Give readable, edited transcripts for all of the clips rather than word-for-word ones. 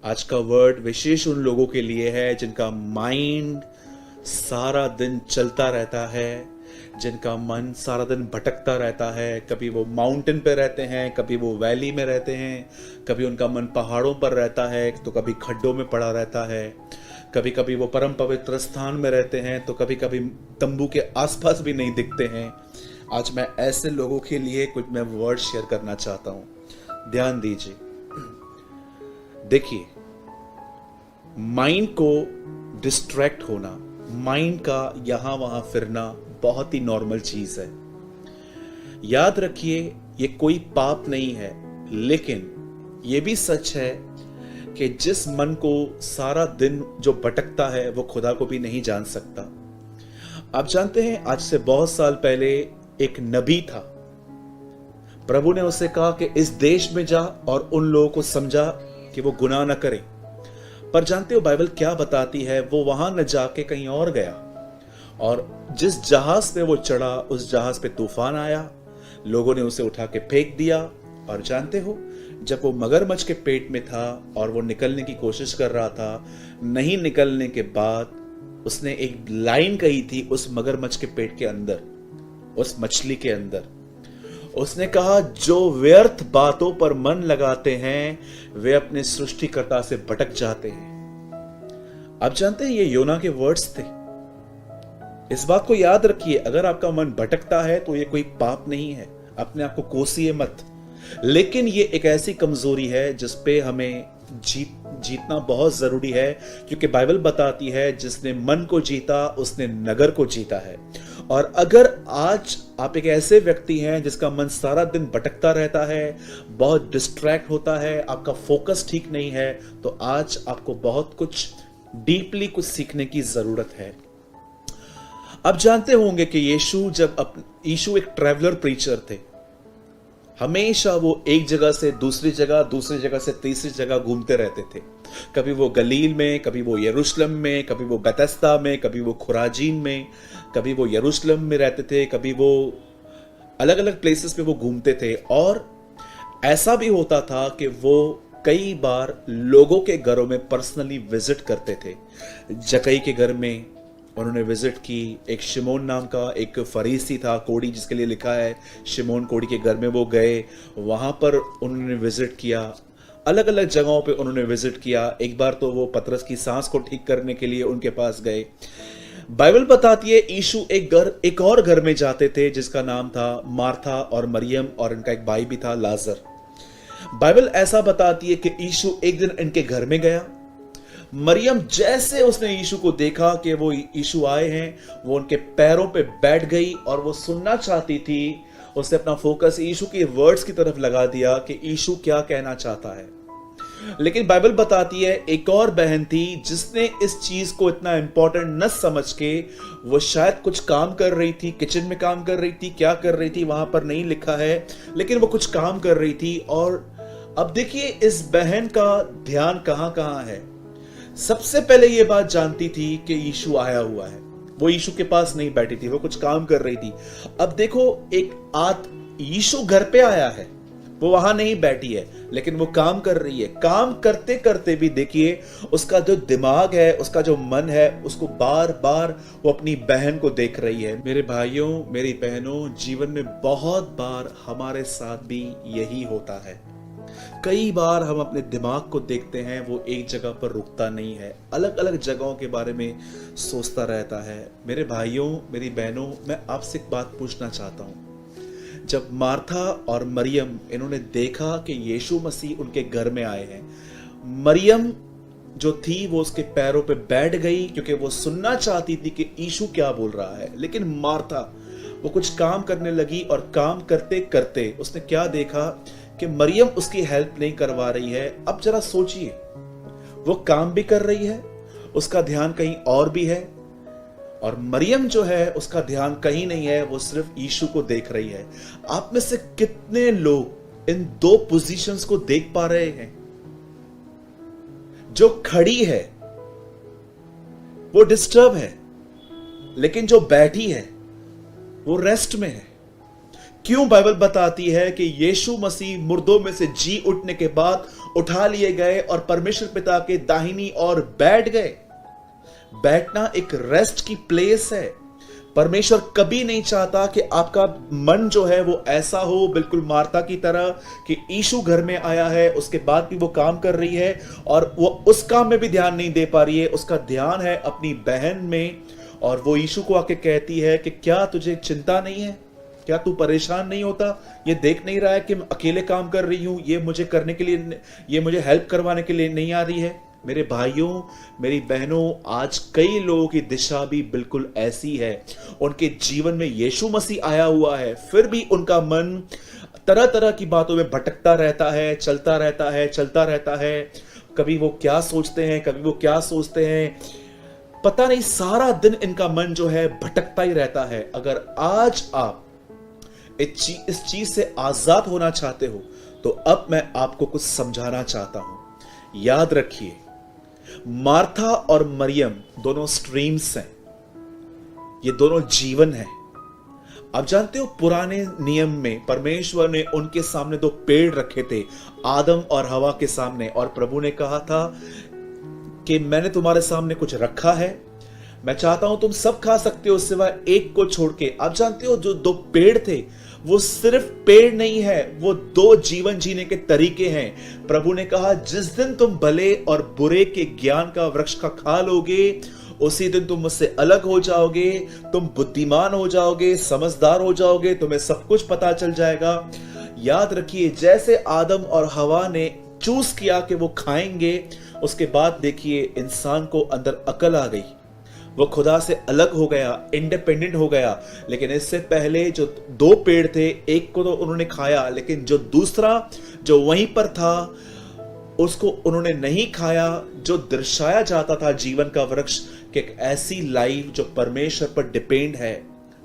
आज का वर्ड विशेष उन लोगों के लिए है जिनका माइंड सारा दिन चलता रहता है, जिनका मन सारा दिन भटकता रहता है। कभी वो माउंटेन पे रहते हैं, कभी वो वैली में रहते हैं, कभी उनका मन पहाड़ों पर रहता है तो कभी खड्डों में पड़ा रहता है, कभी कभी वो परम पवित्र स्थान में रहते हैं तो कभी कभी तंबू के आसपास भी नहीं दिखते हैं। आज मैं ऐसे लोगों के लिए कुछ मैं वर्ड शेयर करना चाहता हूं। ध्यान दीजिए। देखिए, माइंड को डिस्ट्रैक्ट होना, माइंड का यहां वहां फिरना बहुत ही नॉर्मल चीज है। याद रखिए, ये कोई पाप नहीं है, लेकिन ये भी सच है कि जिस मन को सारा दिन जो भटकता है वो खुदा को भी नहीं जान सकता। आप जानते हैं, आज से बहुत साल पहले एक नबी था। प्रभु ने उसे कहा कि इस देश में जा और उन लोगों को समझा कि वो गुनाह न करें। पर जानते हो बाइबल क्या बताती है? वो वहां न जाके कहीं और गया, और जिस जहाज पे वो चढ़ा उस जहाज पे तूफान आया, लोगों ने उसे उठा के फेंक दिया। और जानते हो, जब वो मगरमच्छ के पेट में था और वो निकलने की कोशिश कर रहा था, नहीं निकलने के बाद उसने एक लाइन कही थी उस मगरमच्छ के पेट के अंदर, उस मछली के अंदर। उसने कहा, जो व्यर्थ बातों पर मन लगाते हैं वे अपने सृष्टिकर्ता से भटक जाते हैं। आप जानते हैं, ये योना के वर्ड्स थे। इस बात को याद रखिए, अगर आपका मन भटकता है तो ये कोई पाप नहीं है, अपने आप को कोसिए मत। लेकिन ये एक ऐसी कमजोरी है जिस पे हमें जीतना बहुत जरूरी है, क्योंकि बाइबल बताती है जिसने मन को जीता उसने नगर को जीता है। और अगर आज आप एक ऐसे व्यक्ति हैं जिसका मन सारा दिन भटकता रहता है, बहुत डिस्ट्रैक्ट होता है, आपका फोकस ठीक नहीं है, तो आज आपको बहुत कुछ डीपली कुछ सीखने की जरूरत है। आप जानते होंगे कि यीशु एक ट्रैवलर प्रीचर थे। हमेशा वो एक जगह से दूसरी जगह से तीसरी जगह घूमते रहते थे। कभी वो गलील में, कभी वो यरूशलेम में, कभी वो बेथेस्दा में, कभी वो खुराजीन में, कभी वो यरूशलेम में रहते थे, कभी वो अलग अलग प्लेसेस पे वो घूमते थे। और ऐसा भी होता था कि वो कई बार लोगों के घरों में पर्सनली विजिट करते थे। जकई के घर में उन्होंने विजिट की। एक शिमोन नाम का एक फरीसी था, कोड़ी जिसके लिए लिखा है, शिमोन कोड़ी के घर में वो गए, वहां पर उन्होंने विजिट किया। अलग अलग जगहों पे उन्होंने विजिट किया। एक बार तो वो पतरस की सांस को ठीक करने के लिए उनके पास गए। बाइबल बताती है यीशु एक और घर में जाते थे जिसका नाम था मार्था और मरियम, और इनका एक भाई भी था लाजर। बाइबल ऐसा बताती है कि यीशु एक दिन इनके घर में गया। मरियम जैसे उसने यीशु को देखा कि वो यीशु आए हैं, वो उनके पैरों पे बैठ गई और वो सुनना चाहती थी। उसने अपना फोकस यीशु के वर्ड्स की तरफ लगा दिया कि यीशु क्या कहना चाहता है। लेकिन बाइबल बताती है एक और बहन थी जिसने इस चीज को इतना इंपॉर्टेंट न समझ के, वो शायद कुछ काम कर रही थी, किचन में काम कर रही थी, क्या कर रही थी वहां पर नहीं लिखा है, लेकिन वो कुछ काम कर रही थी। और अब देखिए, इस बहन का ध्यान कहां कहां है। सबसे पहले ये बात जानती थी कि यीशु आया हुआ है। वो यीशु के पास नहीं बैठी थी, वो कुछ काम कर रही थी। अब देखो, यीशु घर पे आया है, वो वहां नहीं बैठी है, लेकिन वो काम कर रही है। काम करते करते भी देखिए, उसका जो दिमाग है, उसका जो मन है, उसको बार बार वो अपनी बहन को देख रही है। मेरे भाइयों, मेरी बहनों, जीवन में बहुत बार हमारे साथ भी यही होता है। कई बार हम अपने दिमाग को देखते हैं, वो एक जगह पर रुकता नहीं है, अलग अलग जगहों के बारे में सोचता रहता है। मेरे भाइयों, मेरी बहनों, मैं आपसे एक बात पूछना चाहता हूं। जब मार्था और मरियम इन्होंने देखा कि यीशु मसीह उनके घर में आए हैं, मरियम जो थी वो उसके पैरों पे बैठ गई, क्योंकि वो सुनना चाहती थी कि यीशु क्या बोल रहा है। लेकिन मार्था वो कुछ काम करने लगी, और काम करते करते उसने क्या देखा कि मरियम उसकी हेल्प नहीं करवा रही है। अब जरा सोचिए, वो काम भी कर रही है, उसका ध्यान कहीं और भी है, और मरियम जो है उसका ध्यान कहीं नहीं है, वो सिर्फ यीशु को देख रही है। आप में से कितने लोग इन दो पोजीशंस को देख पा रहे हैं? जो खड़ी है वो डिस्टर्ब है, लेकिन जो बैठी है वो रेस्ट में है। क्यों? बाइबल बताती है कि यीशु मसीह मुर्दों में से जी उठने के बाद उठा लिए गए और परमेश्वर पिता के दाहिनी ओर बैठ गए। बैठना एक रेस्ट की प्लेस है। परमेश्वर कभी नहीं चाहता कि आपका मन जो है वो ऐसा हो, बिल्कुल मार्था की तरह, कि यीशु घर में आया है, उसके बाद भी वो काम कर रही है और वो उस काम में भी ध्यान नहीं दे पा रही है। उसका ध्यान है अपनी बहन में, और वो यीशु को आके कहती है कि क्या तुझे चिंता नहीं है? क्या तू परेशान नहीं होता? ये देख नहीं रहा है कि मैं अकेले काम कर रही हूं? ये मुझे करने के लिए, ये मुझे हेल्प करवाने के लिए नहीं आ रही है? मेरे भाइयों, मेरी बहनों, आज कई लोगों की दिशा भी बिल्कुल ऐसी है। उनके जीवन में यीशु मसीह आया हुआ है, फिर भी उनका मन तरह तरह की बातों में भटकता रहता है, चलता रहता है। कभी वो क्या सोचते हैं, कभी वो क्या सोचते हैं, पता नहीं। सारा दिन इनका मन जो है भटकता ही रहता है। अगर आज आप इस चीज से आजाद होना चाहते हो तो अब मैं आपको कुछ समझाना चाहता हूं। याद रखिए, मार्था और मरियम दोनों स्ट्रीम्स हैं, ये दोनों जीवन है। आप जानते हो, पुराने नियम में परमेश्वर ने उनके सामने दो पेड़ रखे थे, आदम और हवा के सामने, और प्रभु ने कहा था कि मैंने तुम्हारे सामने कुछ रखा है, मैं चाहता हूं तुम सब खा सकते हो सिवाय एक को छोड़ के। आप जानते हो, जो दो पेड़ थे वो सिर्फ पेड़ नहीं है, वो दो जीवन जीने के तरीके हैं। प्रभु ने कहा जिस दिन तुम भले और बुरे के ज्ञान का वृक्ष का खा लोगे, उसी दिन तुम मुझसे अलग हो जाओगे, तुम बुद्धिमान हो जाओगे, समझदार हो जाओगे, तुम्हें सब कुछ पता चल जाएगा। याद रखिए, जैसे आदम और हवा ने चूज किया कि वो खाएंगे, उसके बाद देखिए इंसान को अंदर अकल आ गई, वो खुदा से अलग हो गया, इंडिपेंडेंट हो गया। लेकिन इससे पहले जो दो पेड़ थे, एक को तो उन्होंने खाया, लेकिन जो दूसरा जो वहीं पर था उसको उन्होंने नहीं खाया, जो दर्शाया जाता था जीवन का वृक्ष, कि एक ऐसी लाइफ जो परमेश्वर पर डिपेंड है,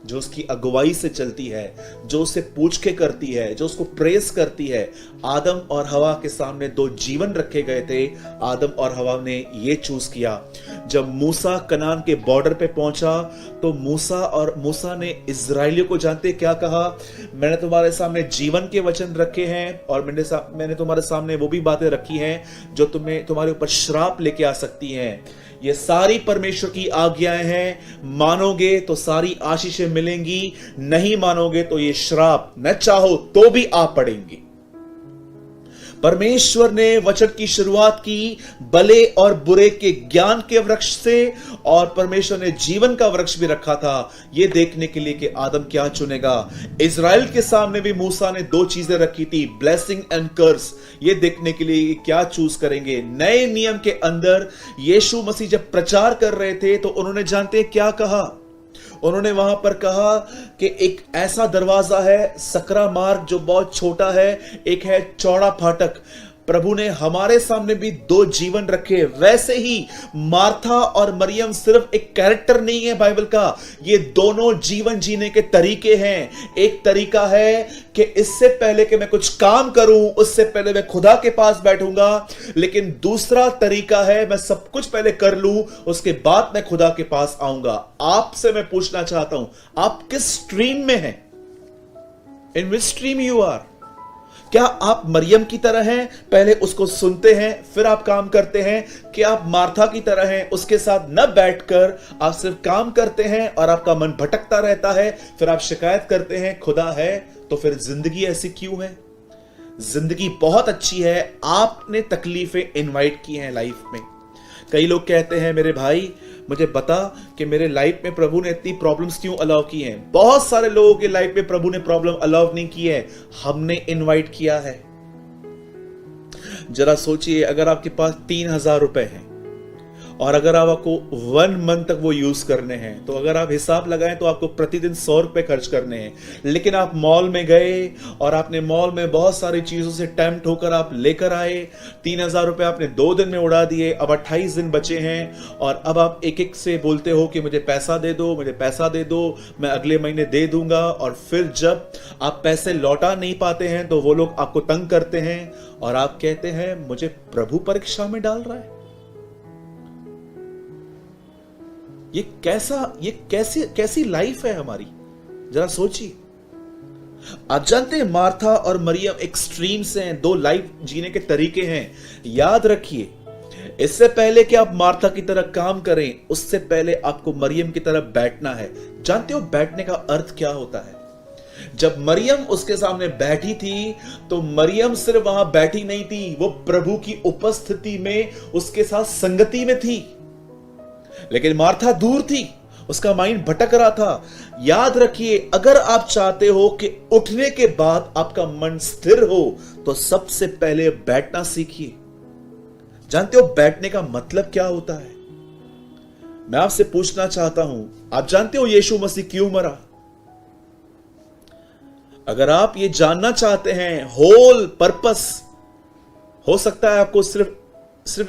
जो उसकी अगुवाई से चलती है, जो उसे पूछ के करती है, जो उसको प्रेस करती है। आदम और हवा के सामने दो जीवन रखे गए थे, आदम और हवा ने ये चूज किया। जब मूसा कनान के बॉर्डर पे पहुंचा तो मूसा ने इजराइलियों को जानते क्या कहा? मैंने तुम्हारे सामने जीवन के वचन रखे हैं और मैंने तुम्हारे सामने वो भी बातें रखी हैं जो तुम्हारे ऊपर श्राप लेके आ सकती हैं। ये सारी परमेश्वर की आज्ञाएं हैं, मानोगे तो सारी आशीषें मिलेंगी, नहीं मानोगे तो ये श्राप न चाहो तो भी आ पड़ेंगी। परमेश्वर ने वचन की शुरुआत की भले और बुरे के ज्ञान के वृक्ष से, और परमेश्वर ने जीवन का वृक्ष भी रखा था, यह देखने के लिए कि आदम क्या चुनेगा। इजराइल के सामने भी मूसा ने दो चीजें रखी थी, ब्लेसिंग एंड कर्स, ये देखने के लिए क्या चूज करेंगे। नए नियम के अंदर यीशु मसीह जब प्रचार कर रहे थे तो उन्होंने जानते क्या कहा? उन्होंने वहां पर कहा कि एक ऐसा दरवाजा है, सकरा मार्ग, जो बहुत छोटा है, एक है चौड़ा फाटक। प्रभु ने हमारे सामने भी दो जीवन रखे। वैसे ही मार्था और मरियम सिर्फ एक कैरेक्टर नहीं है बाइबल का, ये दोनों जीवन जीने के तरीके हैं। एक तरीका है कि इससे पहले कि मैं कुछ काम करूं, उससे पहले मैं खुदा के पास बैठूंगा, लेकिन दूसरा तरीका है मैं सब कुछ पहले कर लूं, उसके बाद मैं खुदा के पास आऊंगा। आपसे मैं पूछना चाहता हूं, आप किस स्ट्रीम में हैं? इन विच स्ट्रीम यू आर? क्या आप मरियम की तरह हैं, पहले उसको सुनते हैं फिर आप काम करते हैं? क्या आप मार्था की तरह हैं, उसके साथ न बैठकर आप सिर्फ काम करते हैं और आपका मन भटकता रहता है, फिर आप शिकायत करते हैं खुदा है तो फिर जिंदगी ऐसी क्यों है? जिंदगी बहुत अच्छी है, आपने तकलीफें इनवाइट की हैं लाइफ में। कई लोग कहते हैं मेरे भाई मुझे बता कि मेरे लाइफ में प्रभु ने इतनी प्रॉब्लम्स क्यों अलाउ की हैं। बहुत सारे लोगों के लाइफ में प्रभु ने प्रॉब्लम अलाउ नहीं की है, हमने इनवाइट किया है। जरा सोचिए, अगर आपके पास 3,000 रुपए हैं और अगर आपको 1 मंथ तक वो यूज करने हैं, तो अगर आप हिसाब लगाएं तो आपको प्रतिदिन 100 रुपए खर्च करने हैं। लेकिन आप मॉल में गए और आपने मॉल में बहुत सारी चीजों से टेम्प्ट होकर आप लेकर आए, 3,000 रुपए आपने 2 दिन में उड़ा दिए, अब 28 दिन बचे हैं और अब आप एक एक से बोलते हो कि मुझे पैसा दे दो, मुझे पैसा दे दो, मैं अगले महीने दे दूंगा। और फिर जब आप पैसे लौटा नहीं पाते हैं तो वो लोग आपको तंग करते हैं और आप कहते हैं मुझे प्रभु परीक्षा में डाल रहा है। ये कैसी लाइफ है हमारी? जरा सोचिए। आप जानते हैं मार्था और मरियम एक्सट्रीम्स हैं, दो लाइफ जीने के तरीके हैं। याद रखिए, इससे पहले कि आप मार्था की तरह काम करें, उससे पहले आपको मरियम की तरह बैठना है। जानते हो बैठने का अर्थ क्या होता है? जब मरियम उसके सामने बैठी थी तो मरियम सिर्फ वहां बैठी नहीं थी, वो प्रभु की उपस्थिति में उसके साथ संगति में थी। लेकिन मार्था दूर थी, उसका माइंड भटक रहा था। याद रखिए, अगर आप चाहते हो कि उठने के बाद आपका मन स्थिर हो तो सबसे पहले बैठना सीखिए। जानते हो बैठने का मतलब क्या होता है? मैं आपसे पूछना चाहता हूं, आप जानते हो यीशु मसीह क्यों मरा? अगर आप ये जानना चाहते हैं होल पर्पस, हो सकता है आपको सिर्फ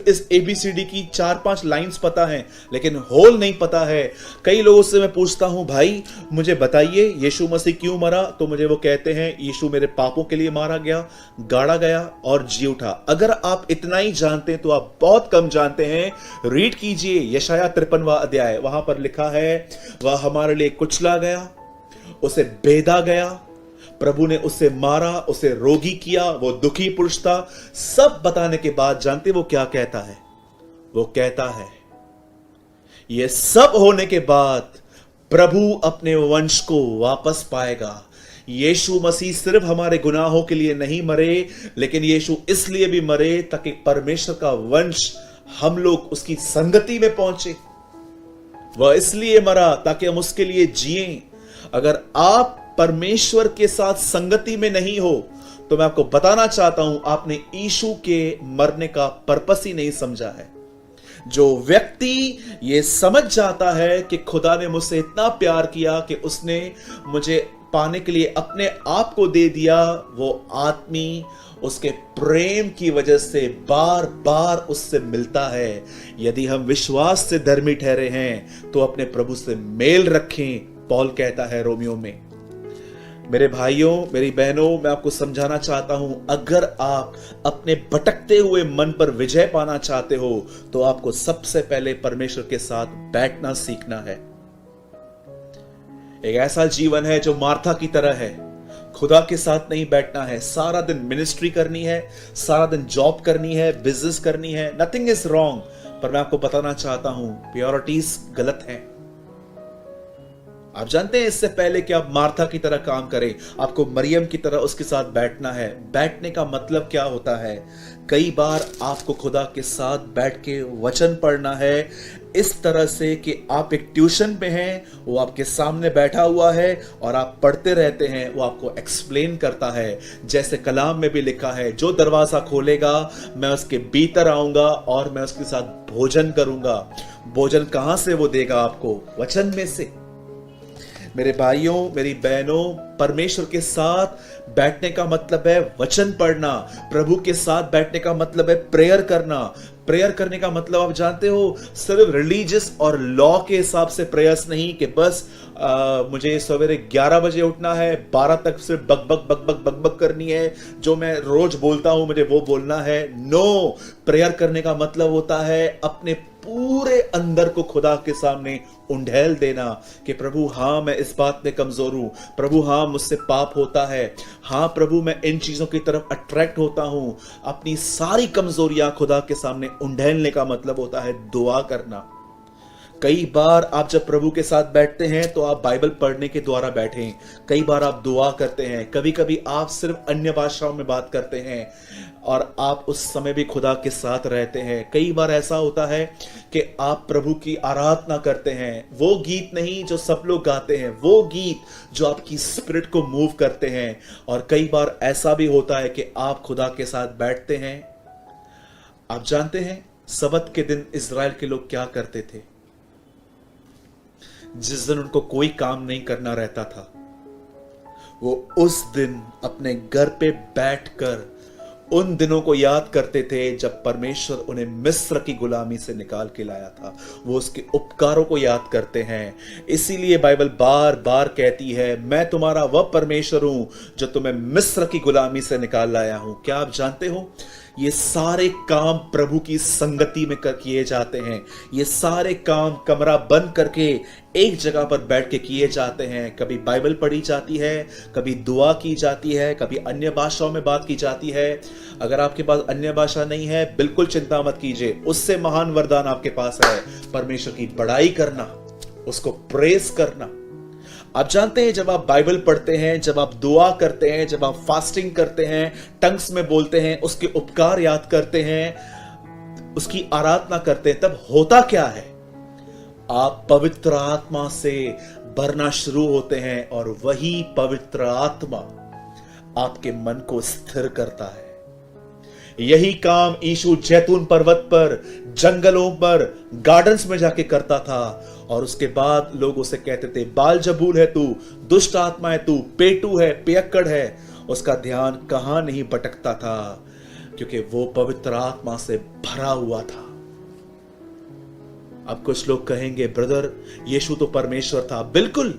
इस ABCD की 4-5 लाइंस पता हैं, लेकिन होल नहीं पता है। कई लोगों से मैं पूछता हूं, भाई मुझे बताइए यीशु मसीह क्यों मरा? तो मुझे वो कहते हैं यीशु मेरे पापों के लिए मारा गया, गाड़ा गया और जी उठा। अगर आप इतना ही जानते हैं तो आप बहुत कम जानते हैं। रीड कीजिए यशाया 53वां अध्याय, वहां पर लिखा है वह हमारे लिए कुचला गया, उसे बेधा गया, प्रभु ने उसे मारा, उसे रोगी किया, वो दुखी पुरुष था। सब बताने के बाद जानते वो क्या कहता है? वो कहता है ये सब होने के बाद प्रभु अपने वंश को वापस पाएगा। यीशु मसीह सिर्फ हमारे गुनाहों के लिए नहीं मरे, लेकिन यीशु इसलिए भी मरे ताकि परमेश्वर का वंश, हम लोग उसकी संगति में पहुंचे। वह इसलिए मरा ताकि हम उसके लिए जिएं। अगर आप परमेश्वर के साथ संगति में नहीं हो तो मैं आपको बताना चाहता हूं, आपने यीशु के मरने का पर्पस ही नहीं समझा है। जो व्यक्ति ये समझ जाता है कि खुदा ने मुझसे इतना प्यार किया कि उसने मुझे पाने के लिए अपने आप को दे दिया, वो आदमी उसके प्रेम की वजह से बार बार उससे मिलता है। यदि हम विश्वास से धर्मी ठहरे हैं तो अपने प्रभु से मेल रखें, पौल कहता है रोमियो में। मेरे भाइयों, मेरी बहनों, मैं आपको समझाना चाहता हूं, अगर आप अपने भटकते हुए मन पर विजय पाना चाहते हो तो आपको सबसे पहले परमेश्वर के साथ बैठना सीखना है। एक ऐसा जीवन है जो मार्था की तरह है, खुदा के साथ नहीं बैठना है। सारा दिन मिनिस्ट्री करनी है, सारा दिन जॉब करनी है, बिजनेस करनी है, नथिंग इज रॉन्ग, पर मैं आपको बताना चाहता हूं प्योरिटीज गलत हैं। आप जानते हैं इससे पहले कि आप मार्था की तरह काम करें, आपको मरियम की तरह उसके साथ बैठना है। बैठने का मतलब क्या होता है? कई बार आपको खुदा के साथ बैठ के वचन पढ़ना है, इस तरह से कि आप एक ट्यूशन पे हैं, वो आपके सामने बैठा हुआ है और आप पढ़ते रहते हैं, वो आपको एक्सप्लेन करता है। जैसे कलाम में भी लिखा है, जो दरवाजा खोलेगा मैं उसके भीतर आऊंगा और मैं उसके साथ भोजन करूंगा। भोजन कहां से वो देगा आपको? वचन में से। मेरे भाइयों, मेरी बहनों, परमेश्वर के साथ बैठने का मतलब है वचन पढ़ना। प्रभु के साथ बैठने का मतलब है प्रेयर करना। प्रेयर करने का मतलब आप जानते हो, सिर्फ रिलीजियस और लॉ के हिसाब से प्रेयर्स नहीं कि बस मुझे सवेरे 11 बजे उठना है, 12 तक सिर्फ बक बक बक बक बक बक करनी है, जो मैं रोज बोलता हूं मुझे वो बोलना है। नो, प्रेयर करने का मतलब होता है अपने पूरे अंदर को खुदा के सामने उंडेल देना कि प्रभु हाँ मैं इस बात में कमजोर हूं, प्रभु हाँ मुझसे पाप होता है, हाँ प्रभु मैं इन चीजों की तरफ अट्रैक्ट होता हूं। अपनी सारी कमजोरियां खुदा के सामने उंडेलने का मतलब होता है दुआ करना। कई बार आप जब प्रभु के साथ बैठते हैं तो आप बाइबल पढ़ने के द्वारा बैठें, कई बार आप दुआ करते हैं, कभी कभी आप सिर्फ अन्य भाषाओं में बात करते हैं और आप उस समय भी खुदा के साथ रहते हैं। कई बार ऐसा होता है कि आप प्रभु की आराधना करते हैं, वो गीत नहीं जो सब लोग गाते हैं, वो गीत जो आपकी स्पिरिट को मूव करते हैं। और कई बार ऐसा भी होता है कि आप खुदा के साथ बैठते हैं। आप जानते हैं सबत के दिन इजराइल के लोग क्या करते थे? जिस दिन उनको कोई काम नहीं करना रहता था, वो उस दिन अपने घर पे बैठकर उन दिनों को याद करते थे जब परमेश्वर उन्हें मिस्र की गुलामी से निकाल के लाया था। वो उसके उपकारों को याद करते हैं। इसीलिए बाइबल बार बार कहती है, मैं तुम्हारा वह परमेश्वर हूं जो तुम्हें मिस्र की गुलामी से निकाल लाया हूं। क्या आप जानते हो ये सारे काम प्रभु की संगति में किए जाते हैं। ये सारे काम कमरा बंद करके एक जगह पर बैठ के किए जाते हैं। कभी बाइबल पढ़ी जाती है, कभी दुआ की जाती है, कभी अन्य भाषाओं में बात की जाती है। अगर आपके पास अन्य भाषा नहीं है, बिल्कुल चिंता मत कीजिए, उससे महान वरदान आपके पास है, परमेश्वर की बड़ाई करना, उसको प्रेस करना। आप जानते हैं, जब आप बाइबल पढ़ते हैं, जब आप दुआ करते हैं, जब आप फास्टिंग करते हैं, टंग्स में बोलते हैं, उसके उपकार याद करते हैं, उसकी आराधना करते हैं, तब होता क्या है? आप पवित्र आत्मा से भरना शुरू होते हैं और वही पवित्र आत्मा आपके मन को स्थिर करता है। यही काम यीशु जैतून पर्वत पर, जंगलों पर, गार्डन्स में जाके करता था और उसके बाद लोग उसे कहते थे, बालजबूल है तू, दुष्ट आत्मा है तू, पेटू है, पियक्कड़ है। उसका ध्यान कहां नहीं भटकता था, क्योंकि वो पवित्र आत्मा से भरा हुआ था। अब कुछ लोग कहेंगे, ब्रदर यीशु तो परमेश्वर था। बिल्कुल,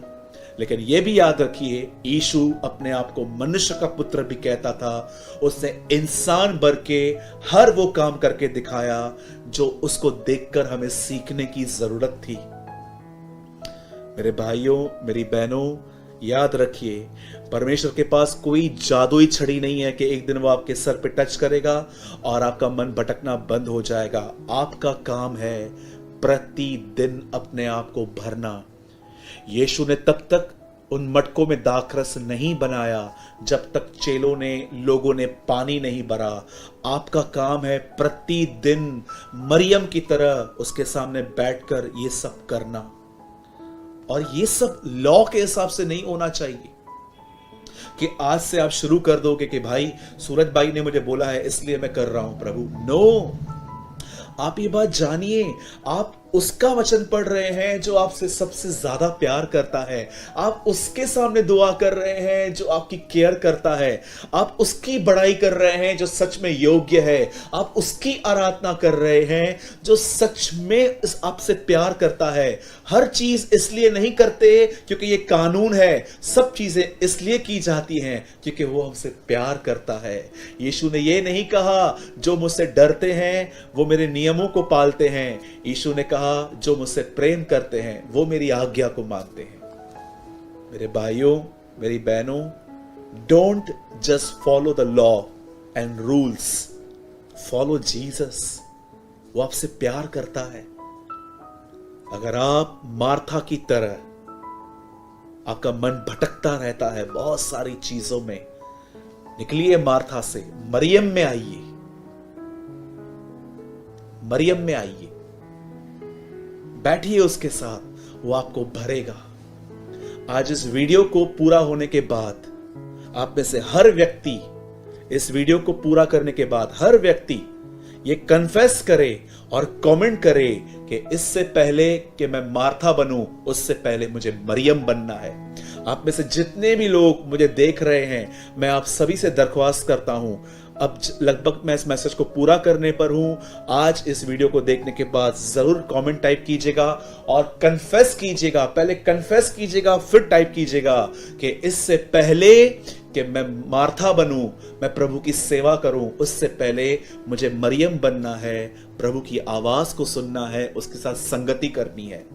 लेकिन यह भी याद रखिए, यीशु अपने आप को मनुष्य का पुत्र भी कहता था। उसने इंसान बन के हर वो काम करके दिखाया जो उसको देखकर हमें सीखने की जरूरत थी। मेरे भाइयों, मेरी बहनों, याद रखिए, परमेश्वर के पास कोई जादुई छड़ी नहीं है कि एक दिन वो आपके सर पे टच करेगा और आपका मन भटकना बंद हो जाएगा। आपका काम है प्रतिदिन अपने आप को भरना। यीशु ने तब तक उन मटकों में दाखरस नहीं बनाया जब तक चेलों ने, लोगों ने पानी नहीं भरा। आपका काम है प्रतिदिन मरियम की तरह उसके सामने बैठकर ये सब करना। और ये सब लॉ के हिसाब से नहीं होना चाहिए कि आज से आप शुरू कर दोगे कि भाई सूरज भाई ने मुझे बोला है इसलिए मैं कर रहा हूं प्रभु। नो, आप ये बात जानिए, आप उसका वचन पढ़ रहे हैं जो आपसे सबसे ज्यादा प्यार करता है। आप उसके सामने दुआ कर रहे हैं जो आपकी केयर करता है। आप उसकी बड़ाई कर रहे हैं जो सच में योग्य है। आप उसकी आराधना कर रहे हैं जो सच में आपसे प्यार करता है। हर चीज इसलिए नहीं करते क्योंकि ये कानून है, सब चीजें इसलिए की जाती हैं क्योंकि वो हमसे प्यार करता है। यीशु ने ये नहीं कहा जो मुझसे डरते हैं वो मेरे नियमों को पालते हैं। यीशु ने कहा जो मुझसे प्रेम करते हैं वो मेरी आज्ञा को मानते हैं। मेरे भाइयों, मेरी बहनों, don't just follow the law and rules, follow Jesus. वो आपसे प्यार करता है। अगर आप मार्था की तरह, आपका मन भटकता रहता है बहुत सारी चीजों में, निकलिए मार्था से, मरियम में आइए, मरियम में आइए, बैठिए उसके साथ, वो आपको भरेगा। आज इस वीडियो को पूरा होने के बाद आप में से हर व्यक्ति, इस वीडियो को पूरा करने के बाद हर व्यक्ति ये कन्फेस करे और कमेंट करे कि इससे पहले कि मैं मार्था बनूं, उससे पहले मुझे मरियम बनना है। आप में से जितने भी लोग मुझे देख रहे हैं, मैं आप सभी से दरख्वास्त करता हूं, अब लगभग मैं इस मैसेज को पूरा करने पर हूं। आज इस वीडियो को देखने के बाद जरूर कमेंट टाइप कीजिएगा और कन्फेस कीजिएगा। पहले कन्फेस कीजिएगा, फिर टाइप कीजिएगा कि इससे पहले कि मैं मार्था बनूं, मैं प्रभु की सेवा करूं, उससे पहले मुझे मरियम बनना है, प्रभु की आवाज को सुनना है, उसके साथ संगति करनी है।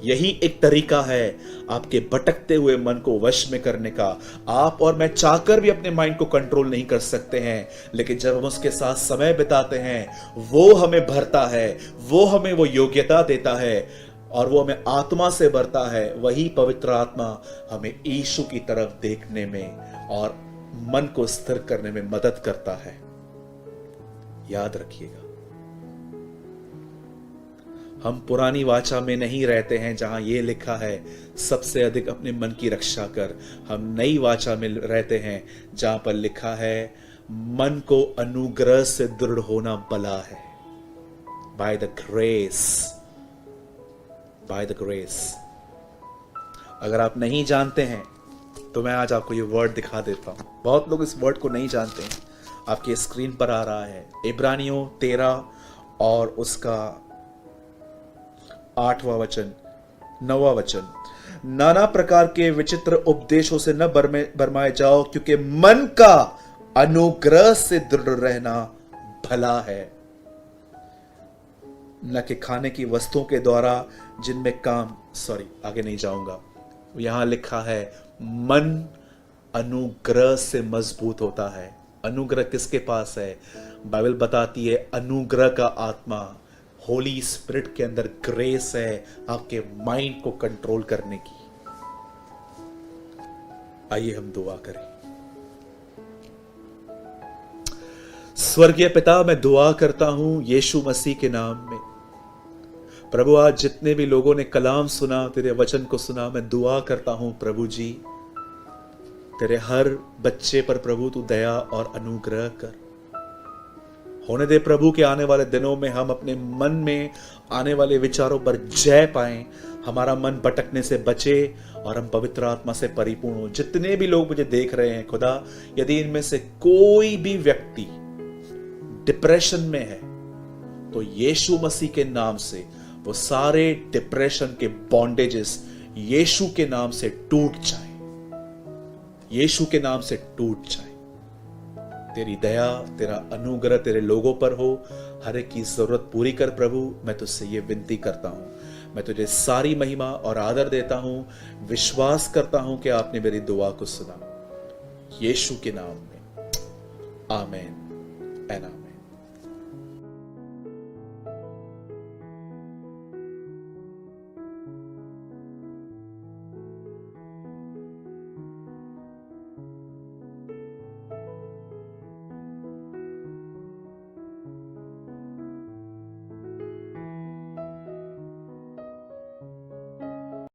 यही एक तरीका है आपके भटकते हुए मन को वश में करने का। आप और मैं चाहकर भी अपने माइंड को कंट्रोल नहीं कर सकते हैं, लेकिन जब हम उसके साथ समय बिताते हैं, वो हमें भरता है, वो हमें वो योग्यता देता है और वो हमें आत्मा से भरता है। वही पवित्र आत्मा हमें यीशु की तरफ देखने में और मन को स्थिर करने में मदद करता है। याद रखिएगा, हम पुरानी वाचा में नहीं रहते हैं जहां यह लिखा है सबसे अधिक अपने मन की रक्षा कर। हम नई वाचा में रहते हैं जहां पर लिखा है मन को अनुग्रह से दृढ़ होना भला है। By the grace, by the grace. अगर आप नहीं जानते हैं तो मैं आज आपको ये वर्ड दिखा देता हूं। बहुत लोग इस वर्ड को नहीं जानते हैं। आपके स्क्रीन पर आ रहा है इब्रानियों 13 और उसका 8वां वचन, 9वां वचन। नाना प्रकार के विचित्र उपदेशों से न भरमाए जाओ, क्योंकि मन का अनुग्रह से दृढ़ रहना भला है, न कि खाने की वस्तुओं के द्वारा जिनमें काम, आगे नहीं जाऊंगा। यहां लिखा है मन अनुग्रह से मजबूत होता है। अनुग्रह किसके पास है? बाइबल बताती है अनुग्रह का आत्मा, होली स्पिरिट के अंदर ग्रेस है आपके माइंड को कंट्रोल करने की। आइए हम दुआ करें। स्वर्गीय पिता, मैं दुआ करता हूं यीशु मसीह के नाम में। प्रभु, आज जितने भी लोगों ने कलाम सुना, तेरे वचन को सुना, मैं दुआ करता हूं प्रभु जी, तेरे हर बच्चे पर प्रभु तू दया और अनुग्रह कर। होने दे प्रभु के आने वाले दिनों में हम अपने मन में आने वाले विचारों पर जय पाएं, हमारा मन भटकने से बचे और हम पवित्र आत्मा से परिपूर्ण हो। जितने भी लोग मुझे देख रहे हैं खुदा, यदि इनमें से कोई भी व्यक्ति डिप्रेशन में है तो यीशु मसीह के नाम से वो सारे डिप्रेशन के बॉन्डेजेस यीशु के नाम से टूट जाए, यीशु के नाम से टूट जाए। तेरी दया, तेरा अनुग्रह तेरे लोगों पर हो, हर एक की जरूरत पूरी कर प्रभु। मैं तुझसे ये विनती करता हूं, मैं तुझे सारी महिमा और आदर देता हूं, विश्वास करता हूं कि आपने मेरी दुआ को सुना, यीशु के नाम में, आमीन एंड आमीन।